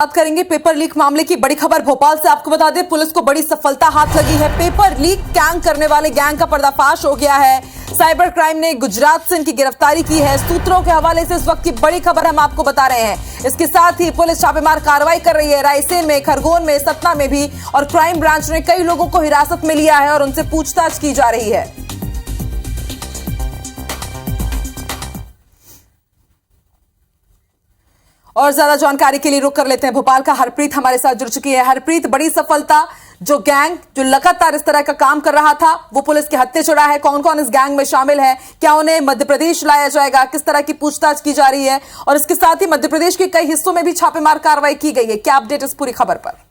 बात करेंगे paper leak मामले की। बड़ी खबर भोपाल से आपको बता दें, पुलिस को बड़ी सफलता हाथ लगी है। पेपर लीक गैंग करने वाले गैंग का पर्दाफाश हो गया है। साइबर क्राइम ने गुजरात से इनकी गिरफ्तारी की है। सूत्रों के हवाले से इस वक्त की बड़ी खबर हम आपको बता रहे हैं। इसके साथ ही पुलिस छापेमार कार्रवाई कर रही है रायसेन में, खरगोन में, सतना में भी, और क्राइम ब्रांच ने कई लोगों को हिरासत में लिया है और उनसे पूछताछ की जा रही है। और ज्यादा जानकारी के लिए रुक कर लेते हैं भोपाल का हरप्रीत हमारे साथ जुड़ चुकी है। हरप्रीत, बड़ी सफलता, जो गैंग जो लगातार इस तरह का काम कर रहा था वो पुलिस के हत्थे चढ़ा है। कौन कौन इस गैंग में शामिल है, क्या उन्हें मध्य प्रदेश लाया जाएगा, किस तरह की पूछताछ की जा रही है, और इसके साथ ही मध्य प्रदेश के कई हिस्सों में भी छापेमार कार्रवाई की गई है। क्या अपडेट इस पूरी खबर पर?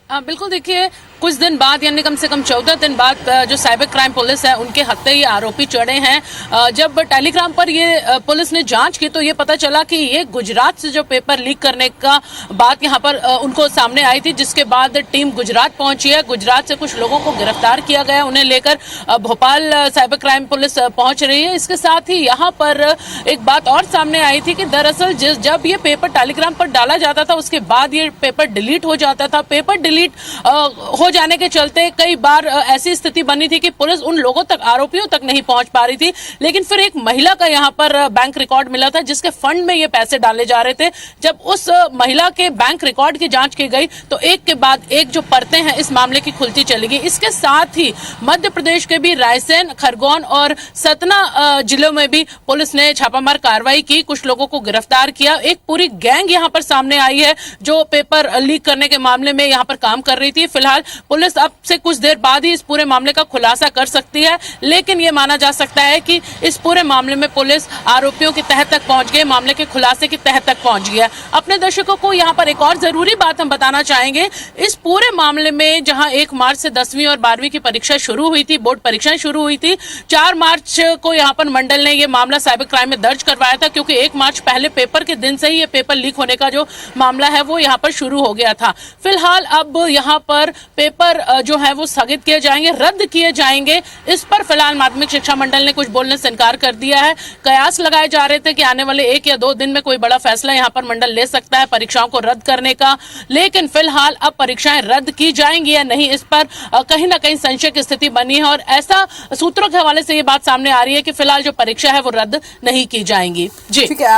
बिल्कुल, देखिए, कुछ दिन बाद यानी कम से कम 14 दिन बाद जो साइबर क्राइम पुलिस है उनके हत्थे ये आरोपी चढ़े हैं। जब टेलीग्राम पर ये पुलिस ने जांच की तो ये पता चला कि ये गुजरात से जो पेपर लीक करने का बात यहाँ पर उनको सामने आई थी, जिसके बाद टीम गुजरात पहुंची है। गुजरात से कुछ लोगों को गिरफ्तार किया गया, उन्हें लेकर भोपाल साइबर क्राइम पुलिस पहुंच रही है। इसके साथ ही यहाँ पर एक बात और सामने आई थी कि दरअसल जब ये पेपर टेलीग्राम पर डाला जाता था उसके बाद ये पेपर डिलीट हो जाता था। पेपर डिलीट हो जाने के चलते कई बार ऐसी स्थिति बनी थी कि पुलिस उन लोगों तक, आरोपियों तक नहीं पहुंच पा रही थी। लेकिन फिर एक महिला का यहाँ पर बैंक रिकॉर्ड मिला था जिसके फंड में ये पैसे डाले जा रहे थे। जब उस महिला के बैंक रिकॉर्ड की जांच की गई तो एक के बाद एक जो परतें हैं इस मामले की खुलती चली गई। इसके साथ ही मध्य प्रदेश के भी रायसेन, खरगोन और सतना जिलों में भी पुलिस ने छापामार कार्रवाई की, कुछ लोगों को गिरफ्तार किया। एक पूरी गैंग यहाँ पर सामने आई है जो पेपर लीक करने के मामले में यहाँ पर काम कर रही थी। फिलहाल पुलिस अब से कुछ देर बाद ही इस पूरे मामले का खुलासा कर सकती है, लेकिन यह माना जा सकता है कि इस पूरे मामले में पुलिस आरोपियों की तह तक पहुंच गई, मामले के खुलासे की तह तक पहुंच गई है। अपने दर्शकों को यहां पर एक और जरूरी बात हम बताना चाहेंगे। इस पूरे मामले में जहां 1 मार्च से 10वीं और 12वीं की परीक्षा शुरू हुई थी, बोर्ड परीक्षाएं शुरू हुई थी, 4 मार्च को यहां पर मंडल ने यह मामला साइबर क्राइम में दर्ज करवाया था, क्योंकि 1 मार्च पहले पेपर के दिन से ही ये पेपर लीक होने का जो मामला है वो यहाँ पर शुरू हो गया था। फिलहाल अब यहाँ पर पेपर जो है वो स्थगित किए जाएंगे, रद्द किए जाएंगे। इस पर फिलहाल माध्यमिक शिक्षा मंडल ने कुछ बोलने से इनकार कर दिया है। कयास लगाए जा रहे थे कि आने वाले 1 या 2 दिन में कोई बड़ा फैसला यहाँ पर मंडल ले सकता है परीक्षाओं को रद्द करने का, लेकिन फिलहाल अब परीक्षाएं रद्द की जाएंगी या नहीं, इस पर कहीं ना कहीं संशय की स्थिति बनी है। और ऐसा सूत्रों के हवाले से ये बात सामने आ रही है कि फिलहाल जो परीक्षा है वो रद्द नहीं की जाएंगी। जी ठीक है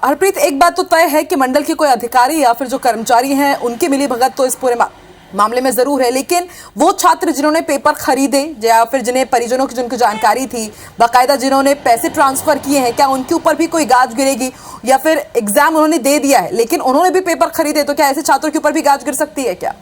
हरप्रीत, एक बात तो तय है कि मंडल के कोई अधिकारी या फिर जो कर्मचारी हैं उनकी मिलीभगत तो इस पूरे मामले में जरूर है, लेकिन वो छात्र जिन्होंने पेपर खरीदे या फिर जिन्हें परिजनों की जिनको जानकारी थी, बाकायदा जिन्होंने पैसे ट्रांसफर किए हैं, क्या उनके ऊपर भी कोई गाज गिरेगी? या फिर एग्जाम उन्होंने दे दिया है लेकिन उन्होंने भी पेपर खरीदे, तो क्या ऐसे छात्रों के ऊपर भी गाज गिर सकती है क्या?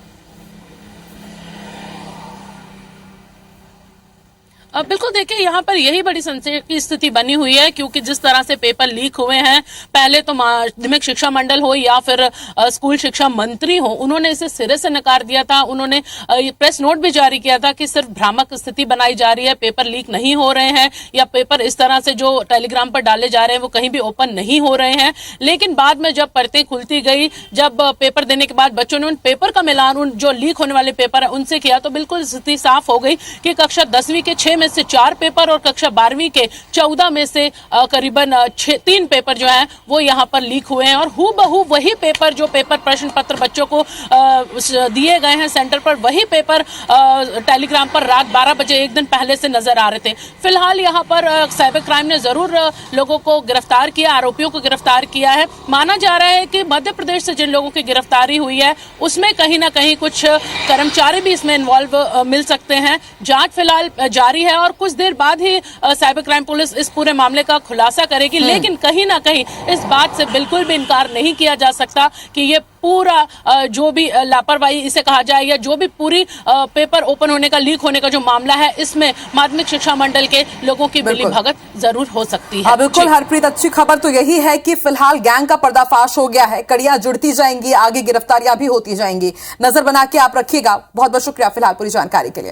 बिल्कुल, देखिए, यहाँ पर यही बड़ी संशय की स्थिति बनी हुई है, क्योंकि जिस तरह से पेपर लीक हुए हैं, पहले तो माध्यमिक शिक्षा मंडल हो या फिर स्कूल शिक्षा मंत्री हो, उन्होंने इसे सिरे से नकार दिया था। उन्होंने प्रेस नोट भी जारी किया था कि सिर्फ भ्रामक स्थिति बनाई जा रही है, पेपर लीक नहीं हो रहे हैं, या पेपर इस तरह से जो टेलीग्राम पर डाले जा रहे हैं वो कहीं भी ओपन नहीं हो रहे हैं। लेकिन बाद में जब परतें खुलती गई, जब पेपर देने के बाद बच्चों ने उन पेपर का मिलान उन जो लीक होने वाले पेपर है उनसे किया, तो बिल्कुल स्थिति साफ हो गई कि कक्षा 10वीं के 6 में से 4 पेपर और कक्षा 12वीं के 14 में से करीबन 3 पेपर जो है वो यहाँ पर लीक हुए हैं। और हूबहू वही पेपर, जो पेपर प्रश्न पत्र बच्चों को दिए गए हैं सेंटर पर, वही पेपर टेलीग्राम पर रात 12 बजे एक दिन पहले से नजर आ रहे थे। फिलहाल यहाँ पर साइबर क्राइम ने जरूर लोगों को गिरफ्तार किया, आरोपियों को गिरफ्तार किया है। माना जा रहा है कि मध्य प्रदेश से जिन लोगों की गिरफ्तारी हुई है उसमें कहीं ना कहीं कुछ कर्मचारी भी इसमें इन्वॉल्व मिल सकते हैं। जांच फिलहाल जारी है और कुछ देर बाद ही साइबर क्राइम पुलिस इस पूरे मामले का खुलासा करेगी। लेकिन कहीं ना कहीं इस बात से बिल्कुल भी इनकार नहीं किया जा सकता कि ये पूरा जो भी लापरवाही इसे कहा जाए, या जो भी पूरी पेपर ओपन होने का, लीक होने का जो मामला है, इसमें माध्यमिक शिक्षा मंडल के लोगों की मिलीभगत जरूर हो सकती है। बिल्कुल हरप्रीत, अच्छी खबर तो यही है कि फिलहाल गैंग का पर्दाफाश हो गया है, कड़ियां जुड़ती जाएंगी, आगे गिरफ्तारियां भी होती जाएंगी। नजर बना के आप रखिएगा। बहुत बहुत शुक्रिया फिलहाल पूरी जानकारी के लिए।